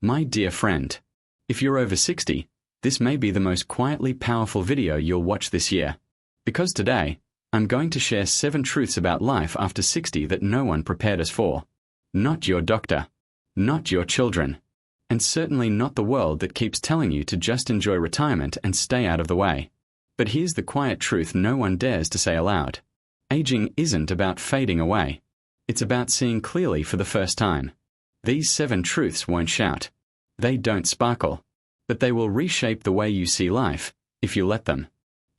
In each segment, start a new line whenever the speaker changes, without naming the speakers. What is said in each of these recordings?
My dear friend, if you're over 60, this may be the most quietly powerful video you'll watch this year. Because today, I'm going to share 7 truths about life after 60 that no one prepared us for. Not your doctor, not your children, and certainly not the world that keeps telling you to just enjoy retirement and stay out of the way. But here's the quiet truth no one dares to say aloud. Aging isn't about fading away. It's about seeing clearly for the first time. These 7 truths won't shout. They don't sparkle. But they will reshape the way you see life, if you let them.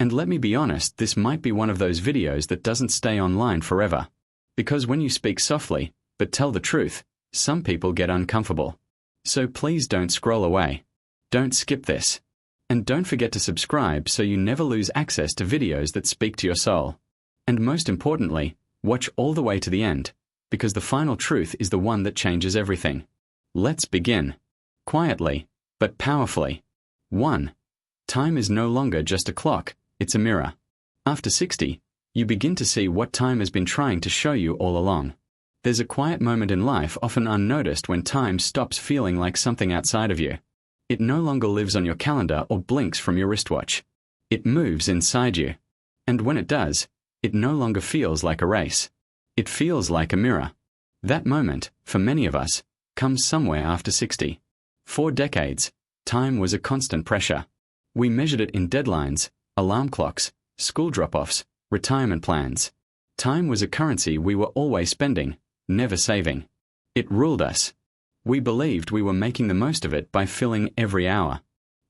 And let me be honest, this might be one of those videos that doesn't stay online forever. Because when you speak softly, but tell the truth, some people get uncomfortable. So please don't scroll away. Don't skip this. And don't forget to subscribe so you never lose access to videos that speak to your soul. And most importantly, watch all the way to the end, because the final truth is the one that changes everything. Let's begin. Quietly, but powerfully. 1. Time is no longer just a clock, it's a mirror. After 60, you begin to see what time has been trying to show you all along. There's a quiet moment in life often unnoticed when time stops feeling like something outside of you. It no longer lives on your calendar or blinks from your wristwatch. It moves inside you. And when it does, it no longer feels like a race. It feels like a mirror. That moment, for many of us, comes somewhere after 60. For decades, time was a constant pressure. We measured it in deadlines, alarm clocks, school drop-offs, retirement plans. Time was a currency we were always spending, never saving. It ruled us. We believed we were making the most of it by filling every hour.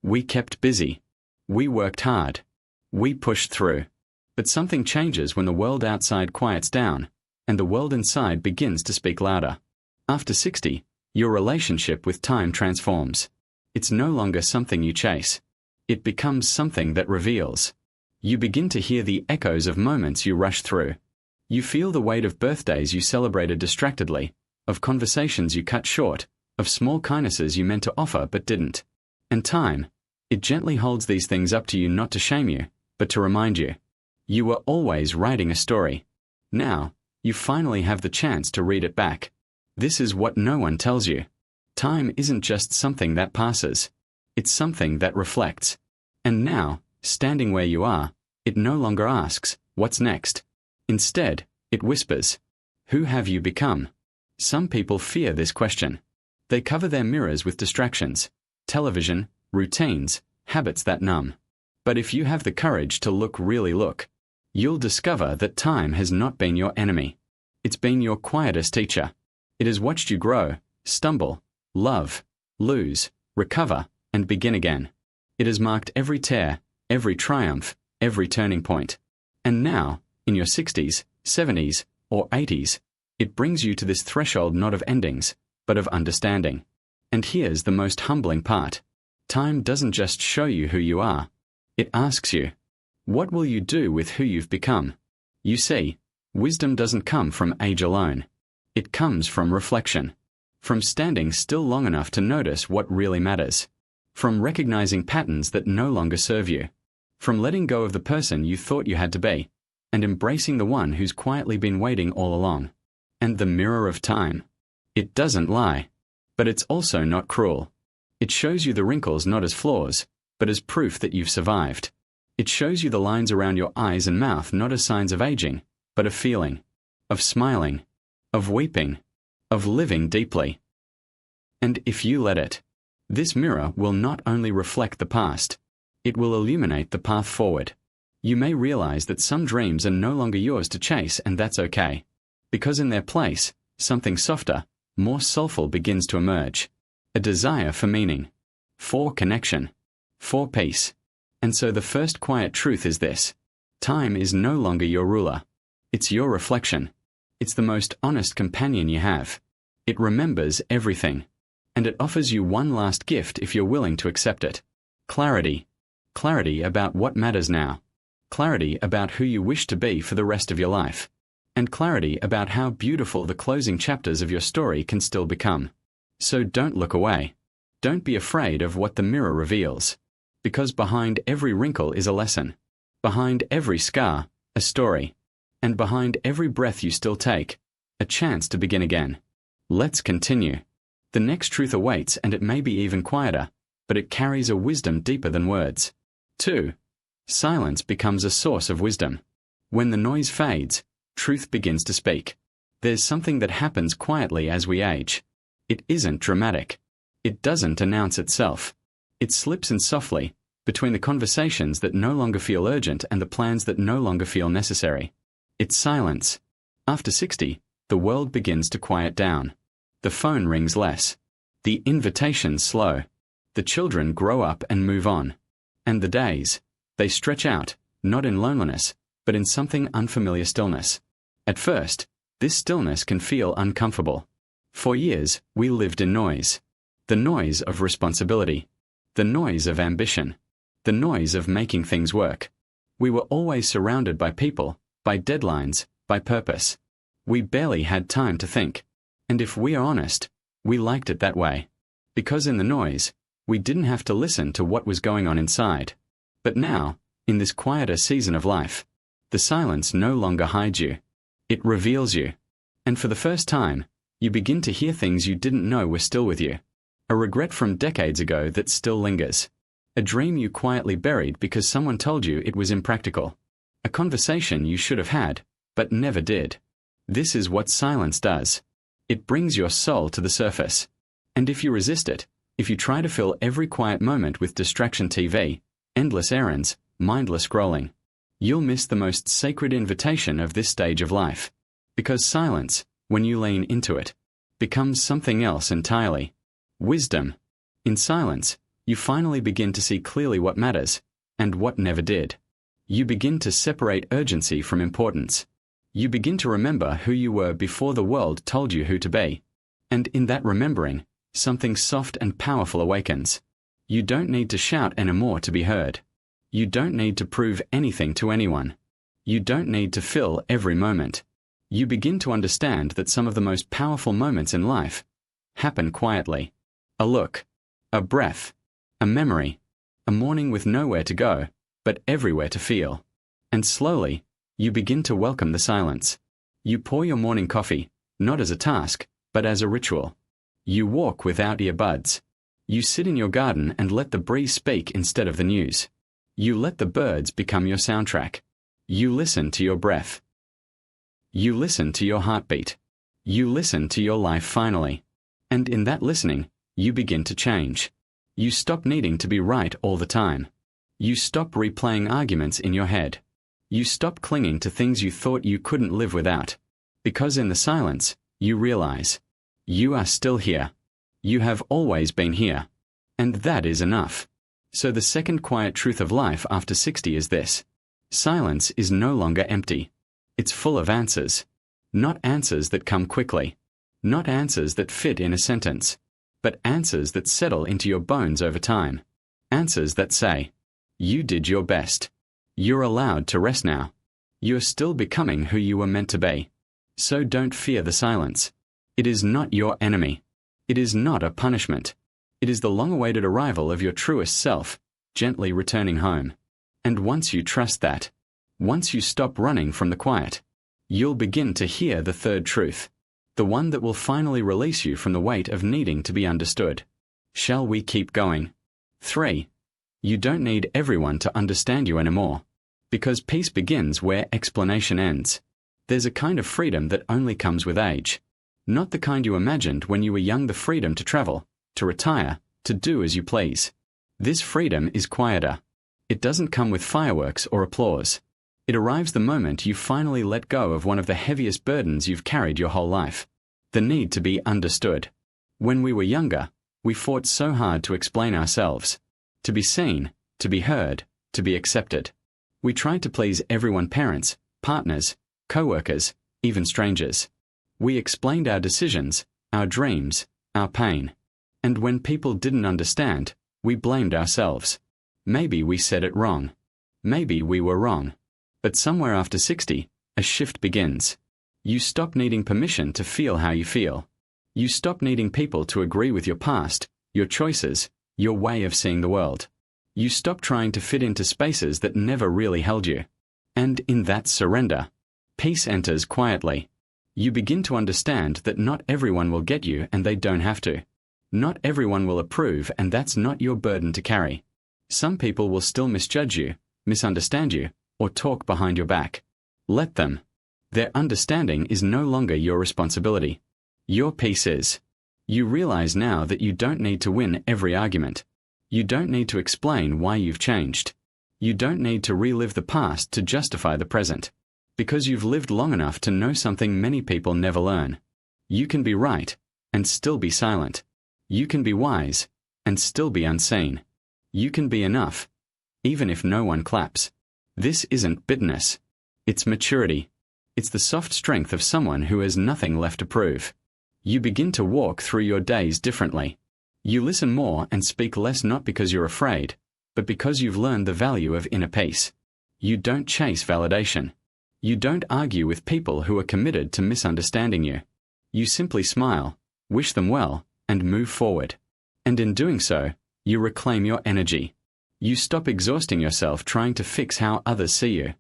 We kept busy. We worked hard. We pushed through. But something changes when the world outside quiets down, and the world inside begins to speak louder. After 60, your relationship with time transforms. It's no longer something you chase. It becomes something that reveals. You begin to hear the echoes of moments you rush through. You feel the weight of birthdays you celebrated distractedly, of conversations you cut short, of small kindnesses you meant to offer but didn't. And time, it gently holds these things up to you not to shame you, but to remind you. You were always writing a story. Now, you finally have the chance to read it back. This is what no one tells you. Time isn't just something that passes. It's something that reflects. And now, standing where you are, it no longer asks, "What's next?" Instead, it whispers, "Who have you become?" Some people fear this question. They cover their mirrors with distractions, television, routines, habits that numb. But if you have the courage to really look, you'll discover that time has not been your enemy. It's been your quietest teacher. It has watched you grow, stumble, love, lose, recover, and begin again. It has marked every tear, every triumph, every turning point. And now, in your 60s, 70s, or 80s, it brings you to this threshold not of endings, but of understanding. And here's the most humbling part. Time doesn't just show you who you are. It asks you, what will you do with who you've become? You see, wisdom doesn't come from age alone. It comes from reflection. From standing still long enough to notice what really matters. From recognizing patterns that no longer serve you. From letting go of the person you thought you had to be, and embracing the one who's quietly been waiting all along. And the mirror of time. It doesn't lie. But it's also not cruel. It shows you the wrinkles not as flaws, but as proof that you've survived. It shows you the lines around your eyes and mouth not as signs of aging, but of feeling, of smiling, of weeping, of living deeply. And if you let it, this mirror will not only reflect the past, it will illuminate the path forward. You may realize that some dreams are no longer yours to chase, and that's okay. Because in their place, something softer, more soulful begins to emerge. A desire for meaning, for connection, for peace. And so the first quiet truth is this. Time is no longer your ruler. It's your reflection. It's the most honest companion you have. It remembers everything. And it offers you one last gift if you're willing to accept it. Clarity. Clarity about what matters now. Clarity about who you wish to be for the rest of your life. And clarity about how beautiful the closing chapters of your story can still become. So don't look away. Don't be afraid of what the mirror reveals. Because behind every wrinkle is a lesson. Behind every scar, a story. And behind every breath you still take, a chance to begin again. Let's continue. The next truth awaits, and it may be even quieter, but it carries a wisdom deeper than words. 2. Silence becomes a source of wisdom. When the noise fades, truth begins to speak. There's something that happens quietly as we age. It isn't dramatic. It doesn't announce itself. It slips in softly, between the conversations that no longer feel urgent and the plans that no longer feel necessary. It's silence. After 60, the world begins to quiet down. The phone rings less. The invitations slow. The children grow up and move on. And the days, they stretch out, not in loneliness, but in something unfamiliar stillness. At first, this stillness can feel uncomfortable. For years, we lived in noise. The noise of responsibility. The noise of ambition. The noise of making things work. We were always surrounded by people, by deadlines, by purpose. We barely had time to think. And if we are honest, we liked it that way. Because in the noise, we didn't have to listen to what was going on inside. But now, in this quieter season of life, the silence no longer hides you. It reveals you. And for the first time, you begin to hear things you didn't know were still with you. A regret from decades ago that still lingers. A dream you quietly buried because someone told you it was impractical. A conversation you should have had, but never did. This is what silence does. It brings your soul to the surface. And if you resist it, if you try to fill every quiet moment with distraction TV, endless errands, mindless scrolling, you'll miss the most sacred invitation of this stage of life. Because silence, when you lean into it, becomes something else entirely. Wisdom. In silence, you finally begin to see clearly what matters, and what never did. You begin to separate urgency from importance. You begin to remember who you were before the world told you who to be. And in that remembering, something soft and powerful awakens. You don't need to shout anymore to be heard. You don't need to prove anything to anyone. You don't need to fill every moment. You begin to understand that some of the most powerful moments in life happen quietly. A look, a breath, a memory, a morning with nowhere to go, but everywhere to feel. And slowly, you begin to welcome the silence. You pour your morning coffee, not as a task, but as a ritual. You walk without earbuds. You sit in your garden and let the breeze speak instead of the news. You let the birds become your soundtrack. You listen to your breath. You listen to your heartbeat. You listen to your life finally. And in that listening, you begin to change. You stop needing to be right all the time. You stop replaying arguments in your head. You stop clinging to things you thought you couldn't live without. Because in the silence, you realize, you are still here. You have always been here. And that is enough. So the second quiet truth of life after 60 is this. Silence is no longer empty. It's full of answers. Not answers that come quickly. Not answers that fit in a sentence. But answers that settle into your bones over time. Answers that say, you did your best. You're allowed to rest now. You're still becoming who you were meant to be. So don't fear the silence. It is not your enemy. It is not a punishment. It is the long-awaited arrival of your truest self, gently returning home. And once you trust that, once you stop running from the quiet, you'll begin to hear the third truth. The one that will finally release you from the weight of needing to be understood. Shall we keep going? 3. You don't need everyone to understand you anymore. Because peace begins where explanation ends. There's a kind of freedom that only comes with age. Not the kind you imagined when you were young, the freedom to travel, to retire, to do as you please. This freedom is quieter. It doesn't come with fireworks or applause. It arrives the moment you finally let go of one of the heaviest burdens you've carried your whole life. The need to be understood. When we were younger, we fought so hard to explain ourselves. To be seen, to be heard, to be accepted. We tried to please everyone, parents, partners, co-workers, even strangers. We explained our decisions, our dreams, our pain. And when people didn't understand, we blamed ourselves. Maybe we said it wrong. Maybe we were wrong. But somewhere after 60, a shift begins. You stop needing permission to feel how you feel. You stop needing people to agree with your past, your choices, your way of seeing the world. You stop trying to fit into spaces that never really held you. And in that surrender, peace enters quietly. You begin to understand that not everyone will get you, and they don't have to. Not everyone will approve, and that's not your burden to carry. Some people will still misjudge you, misunderstand you, or talk behind your back. Let them. Their understanding is no longer your responsibility. Your peace is. You realize now that you don't need to win every argument. You don't need to explain why you've changed. You don't need to relive the past to justify the present. Because you've lived long enough to know something many people never learn. You can be right, and still be silent. You can be wise, and still be unseen. You can be enough, even if no one claps. This isn't bitterness. It's maturity. It's the soft strength of someone who has nothing left to prove. You begin to walk through your days differently. You listen more and speak less, not because you're afraid, but because you've learned the value of inner peace. You don't chase validation. You don't argue with people who are committed to misunderstanding you. You simply smile, wish them well, and move forward. And in doing so, you reclaim your energy. You stop exhausting yourself trying to fix how others see you.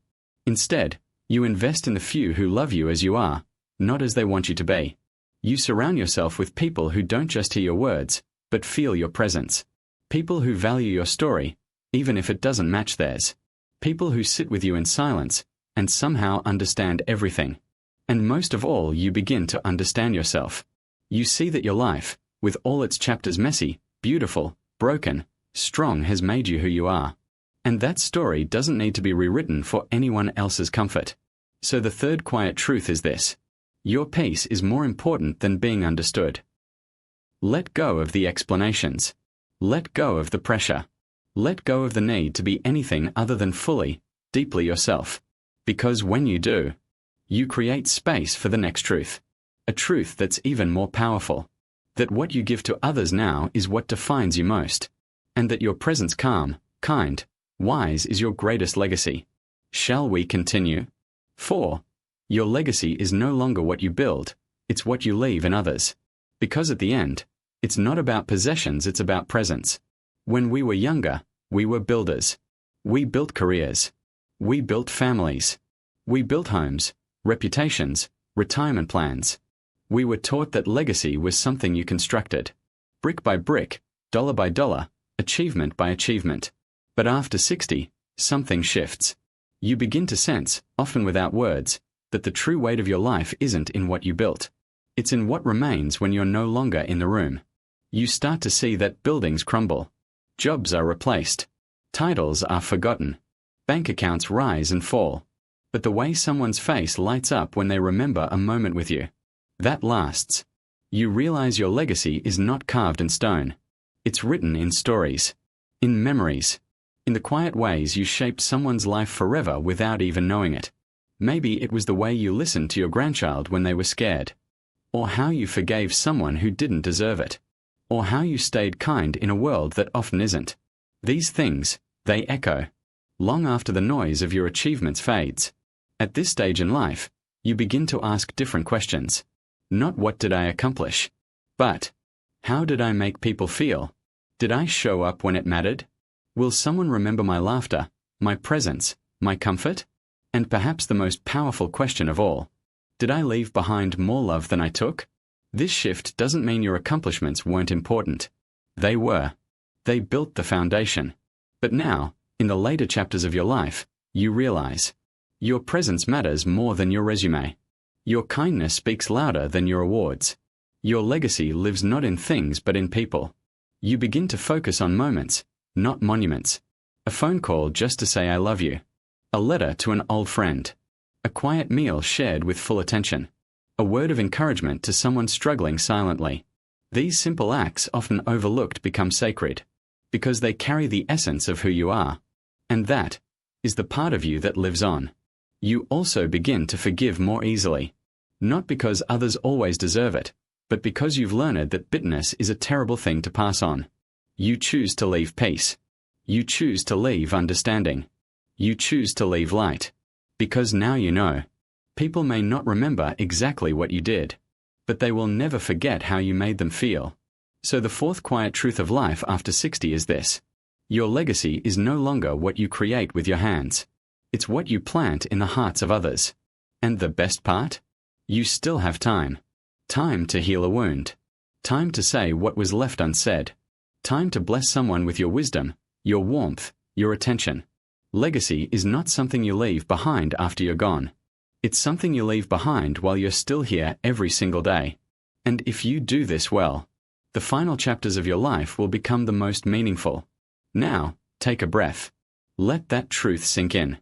Instead, you invest in the few who love you as you are, not as they want you to be. You surround yourself with people who don't just hear your words, but feel your presence. People who value your story, even if it doesn't match theirs. People who sit with you in silence, and somehow understand everything. And most of all, you begin to understand yourself. You see that your life, with all its chapters messy, beautiful, broken, strong, has made you who you are. And that story doesn't need to be rewritten for anyone else's comfort. So the third quiet truth is this: your peace is more important than being understood. Let go of the explanations. Let go of the pressure. Let go of the need to be anything other than fully, deeply yourself. Because when you do, you create space for the next truth. A truth that's even more powerful. That what you give to others now is what defines you most. And that your presence, calm, kind, wise, is your greatest legacy. Shall we continue? 4. Your legacy is no longer what you build, it's what you leave in others. Because at the end, it's not about possessions, it's about presence. When we were younger, we were builders. We built careers. We built families. We built homes, reputations, retirement plans. We were taught that legacy was something you constructed. Brick by brick, dollar by dollar, achievement by achievement. But after 60, something shifts. You begin to sense, often without words, that the true weight of your life isn't in what you built. It's in what remains when you're no longer in the room. You start to see that buildings crumble. Jobs are replaced. Titles are forgotten. Bank accounts rise and fall. But the way someone's face lights up when they remember a moment with you, that lasts. You realize your legacy is not carved in stone. It's written in stories, in memories, in the quiet ways you shaped someone's life forever without even knowing it. Maybe it was the way you listened to your grandchild when they were scared, or how you forgave someone who didn't deserve it, or how you stayed kind in a world that often isn't. These things, they echo, long after the noise of your achievements fades. At this stage in life, you begin to ask different questions. Not what did I accomplish, but how did I make people feel? Did I show up when it mattered? Will someone remember my laughter, my presence, my comfort? And perhaps the most powerful question of all, did I leave behind more love than I took? This shift doesn't mean your accomplishments weren't important. They were. They built the foundation. But now, in the later chapters of your life, you realize your presence matters more than your resume. Your kindness speaks louder than your awards. Your legacy lives not in things but in people. You begin to focus on moments, not monuments. A phone call just to say I love you. A letter to an old friend. A quiet meal shared with full attention. A word of encouragement to someone struggling silently. These simple acts, often overlooked, become sacred because they carry the essence of who you are. And that is the part of you that lives on. You also begin to forgive more easily. Not because others always deserve it, but because you've learned that bitterness is a terrible thing to pass on. You choose to leave peace. You choose to leave understanding. You choose to leave light. Because now you know. People may not remember exactly what you did, but they will never forget how you made them feel. So the fourth quiet truth of life after 60 is this: your legacy is no longer what you create with your hands. It's what you plant in the hearts of others. And the best part? You still have time. Time to heal a wound. Time to say what was left unsaid. Time to bless someone with your wisdom, your warmth, your attention. Legacy is not something you leave behind after you're gone. It's something you leave behind while you're still here every single day. And if you do this well, the final chapters of your life will become the most meaningful. Now, take a breath. Let that truth sink in.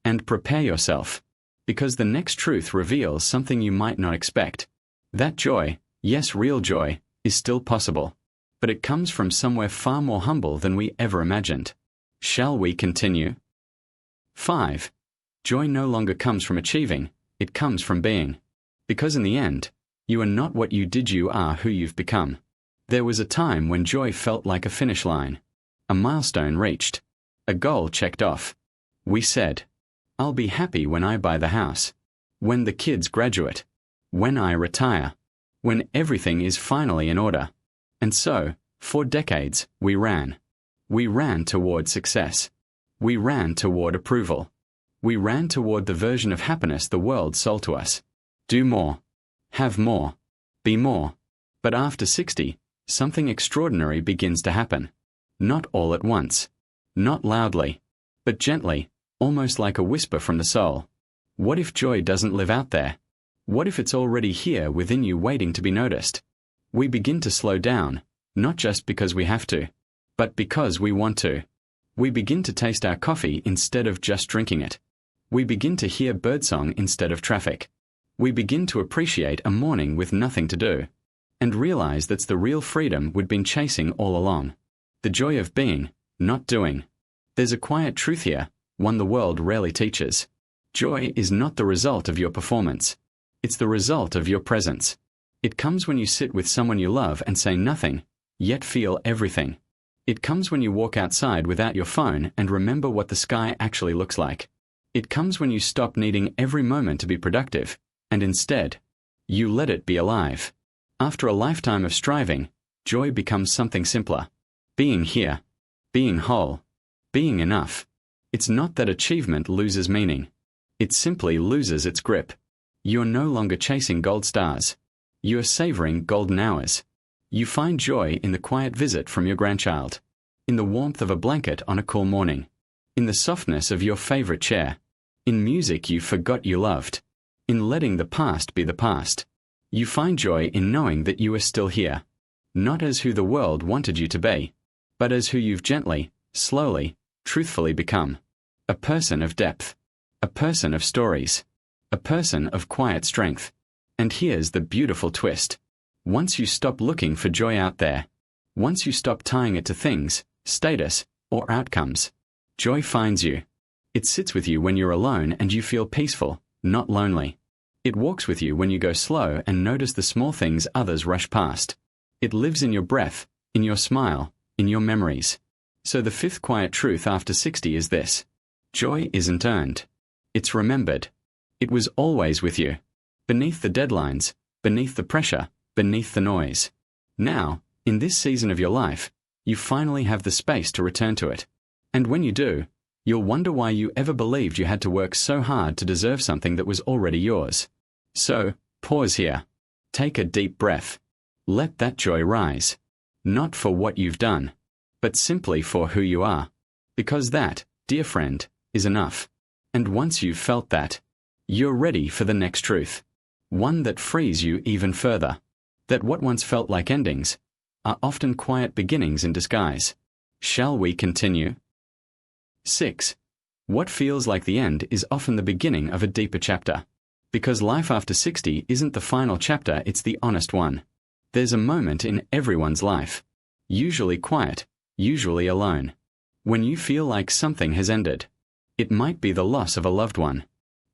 And prepare yourself. Because the next truth reveals something you might not expect. That joy, yes, real joy, is still possible. But it comes from somewhere far more humble than we ever imagined. Shall we continue? 5. Joy no longer comes from achieving, it comes from being. Because in the end, you are not what you did, you are who you've become. There was a time when joy felt like a finish line. A milestone reached. A goal checked off. We said, I'll be happy when I buy the house. When the kids graduate. When I retire. When everything is finally in order. And so, for decades, we ran. We ran toward success. We ran toward approval. We ran toward the version of happiness the world sold to us. Do more. Have more. Be more. But after 60, something extraordinary begins to happen. Not all at once. Not loudly. But gently, almost like a whisper from the soul. What if joy doesn't live out there? What if it's already here within you waiting to be noticed? We begin to slow down, not just because we have to, but because we want to. We begin to taste our coffee instead of just drinking it. We begin to hear birdsong instead of traffic. We begin to appreciate a morning with nothing to do, and realize that's the real freedom we'd been chasing all along. The joy of being, not doing. There's a quiet truth here, one the world rarely teaches. Joy is not the result of your performance. It's the result of your presence. It comes when you sit with someone you love and say nothing, yet feel everything. It comes when you walk outside without your phone and remember what the sky actually looks like. It comes when you stop needing every moment to be productive, and instead, you let it be alive. After a lifetime of striving, joy becomes something simpler. Being here. Being whole. Being enough. It's not that achievement loses meaning. It simply loses its grip. You're no longer chasing gold stars. You are savoring golden hours. You find joy in the quiet visit from your grandchild, in the warmth of a blanket on a cool morning, in the softness of your favorite chair, in music you forgot you loved, in letting the past be the past. You find joy in knowing that you are still here, not as who the world wanted you to be, but as who you've gently, slowly, truthfully become. A person of depth. A person of stories. A person of quiet strength. And here's the beautiful twist. Once you stop looking for joy out there, once you stop tying it to things, status, or outcomes, joy finds you. It sits with you when you're alone and you feel peaceful, not lonely. It walks with you when you go slow and notice the small things others rush past. It lives in your breath, in your smile, in your memories. So the fifth quiet truth after 60 is this. Joy isn't earned. It's remembered. It was always with you. Beneath the deadlines, beneath the pressure, beneath the noise. Now, in this season of your life, you finally have the space to return to it. And when you do, you'll wonder why you ever believed you had to work so hard to deserve something that was already yours. So, pause here. Take a deep breath. Let that joy rise. Not for what you've done, but simply for who you are. Because that, dear friend, is enough. And once you've felt that, you're ready for the next truth. One that frees you even further. That what once felt like endings are often quiet beginnings in disguise. Shall we continue? 6. What feels like the end is often the beginning of a deeper chapter. Because life after 60 isn't the final chapter, it's the honest one. There's a moment in everyone's life, usually quiet, usually alone, when you feel like something has ended. It might be the loss of a loved one,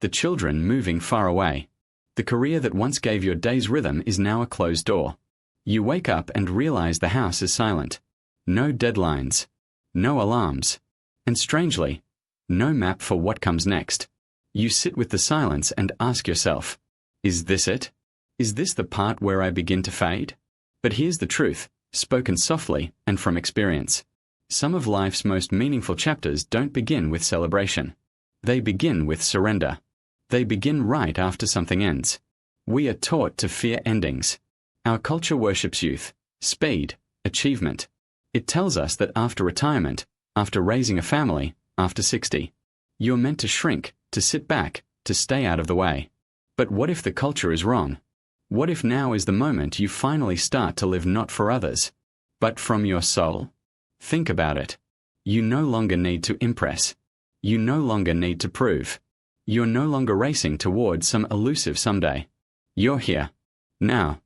the children moving far away. The career that once gave your day's rhythm is now a closed door. You wake up and realize the house is silent. No deadlines. No alarms. And strangely, no map for what comes next. You sit with the silence and ask yourself, is this it? Is this the part where I begin to fade? But here's the truth, spoken softly and from experience. Some of life's most meaningful chapters don't begin with celebration. They begin with surrender. They begin right after something ends. We are taught to fear endings. Our culture worships youth, speed, achievement. It tells us that after retirement, after raising a family, after 60, you're meant to shrink, to sit back, to stay out of the way. But what if the culture is wrong? What if now is the moment you finally start to live not for others, but from your soul? Think about it. You no longer need to impress. You no longer need to prove. You're no longer racing towards some elusive someday. You're here, now,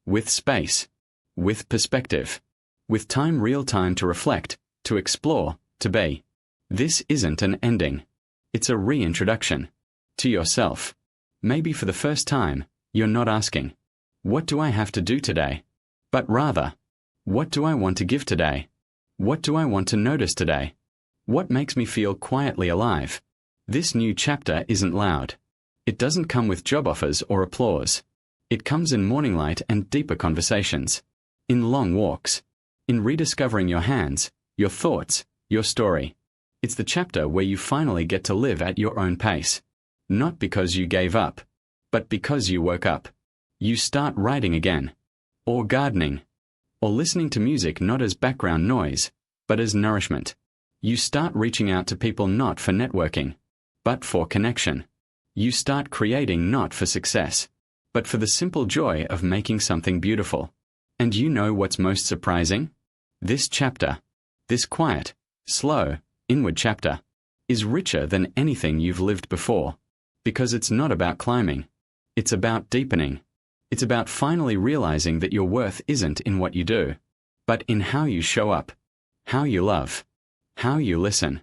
with space, with perspective, with time, real time to reflect, to explore, to be. This isn't an ending. It's a reintroduction to yourself. Maybe for the first time, you're not asking, what do I have to do today? But rather, what do I want to give today? What do I want to notice today? What makes me feel quietly alive? This new chapter isn't loud. It doesn't come with job offers or applause. It comes in morning light and deeper conversations, in long walks, in rediscovering your hands, your thoughts, your story. It's the chapter where you finally get to live at your own pace. Not because you gave up, but because you woke up. You start writing again, or gardening, or listening to music not as background noise, but as nourishment. You start reaching out to people not for networking, but for connection. You start creating not for success, but for the simple joy of making something beautiful. And you know what's most surprising? This chapter, this quiet, slow, inward chapter, is richer than anything you've lived before, because it's not about climbing. It's about deepening. It's about finally realizing that your worth isn't in what you do, but in how you show up, how you love, how you listen,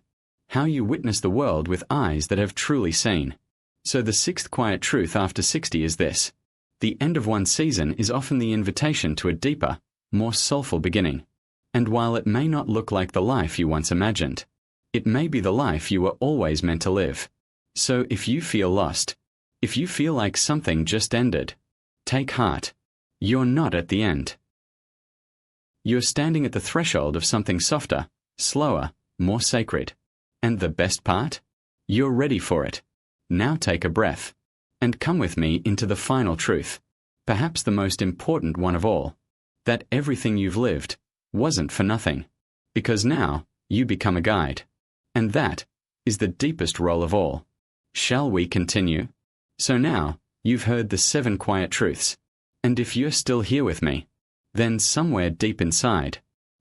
how you witness the world with eyes that have truly seen. So the sixth quiet truth after 60 is this: the end of one season is often the invitation to a deeper, more soulful beginning. And while it may not look like the life you once imagined, it may be the life you were always meant to live. So if you feel lost, if you feel like something just ended, take heart. You're not at the end. You're standing at the threshold of something softer, slower, more sacred. And the best part? You're ready for it. Now take a breath, and come with me into the final truth, perhaps the most important one of all, that everything you've lived wasn't for nothing, because now you become a guide. And that is the deepest role of all. Shall we continue? So now, you've heard the 7 quiet truths, and if you're still here with me, then somewhere deep inside,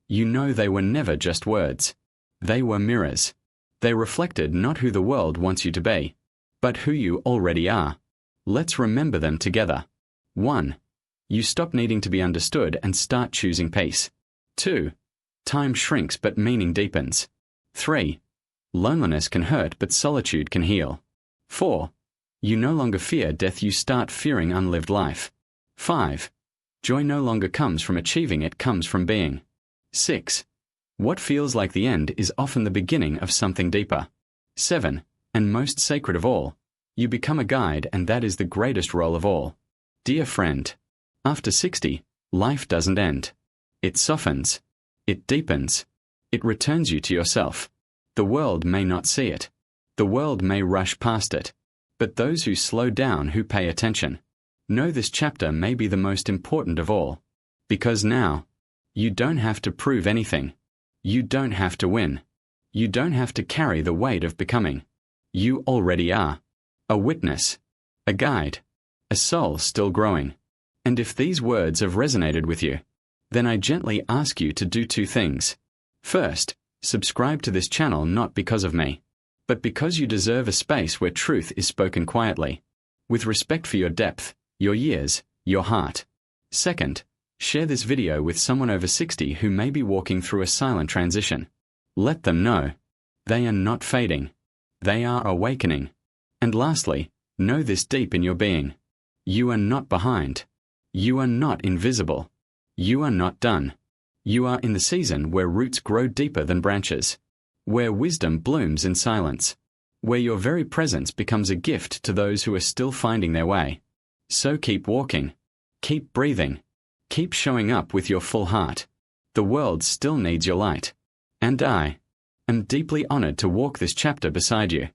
you know they were never just words. They were mirrors. They reflected not who the world wants you to be, but who you already are. Let's remember them together. 1. You stop needing to be understood and start choosing peace. 2. Time shrinks but meaning deepens. 3. Loneliness can hurt but solitude can heal. 4. You no longer fear death, you start fearing unlived life. 5. Joy no longer comes from achieving, it comes from being. 6. What feels like the end is often the beginning of something deeper. 7. And most sacred of all, you become a guide, and that is the greatest role of all. Dear friend, after 60, life doesn't end. It softens. It deepens. It returns you to yourself. The world may not see it. The world may rush past it. But those who slow down, who pay attention, know this chapter may be the most important of all. Because now, you don't have to prove anything. You don't have to win. You don't have to carry the weight of becoming. You already are. A witness. A guide. A soul still growing. And if these words have resonated with you, then I gently ask you to do 2 things. First, subscribe to this channel not because of me, but because you deserve a space where truth is spoken quietly, with respect for your depth, your years, your heart. Second, share this video with someone over 60 who may be walking through a silent transition. Let them know they are not fading. They are awakening. And lastly, know this deep in your being. You are not behind. You are not invisible. You are not done. You are in the season where roots grow deeper than branches, where wisdom blooms in silence, where your very presence becomes a gift to those who are still finding their way. So keep walking. Keep breathing. Keep showing up with your full heart. The world still needs your light. And I am deeply honored to walk this chapter beside you.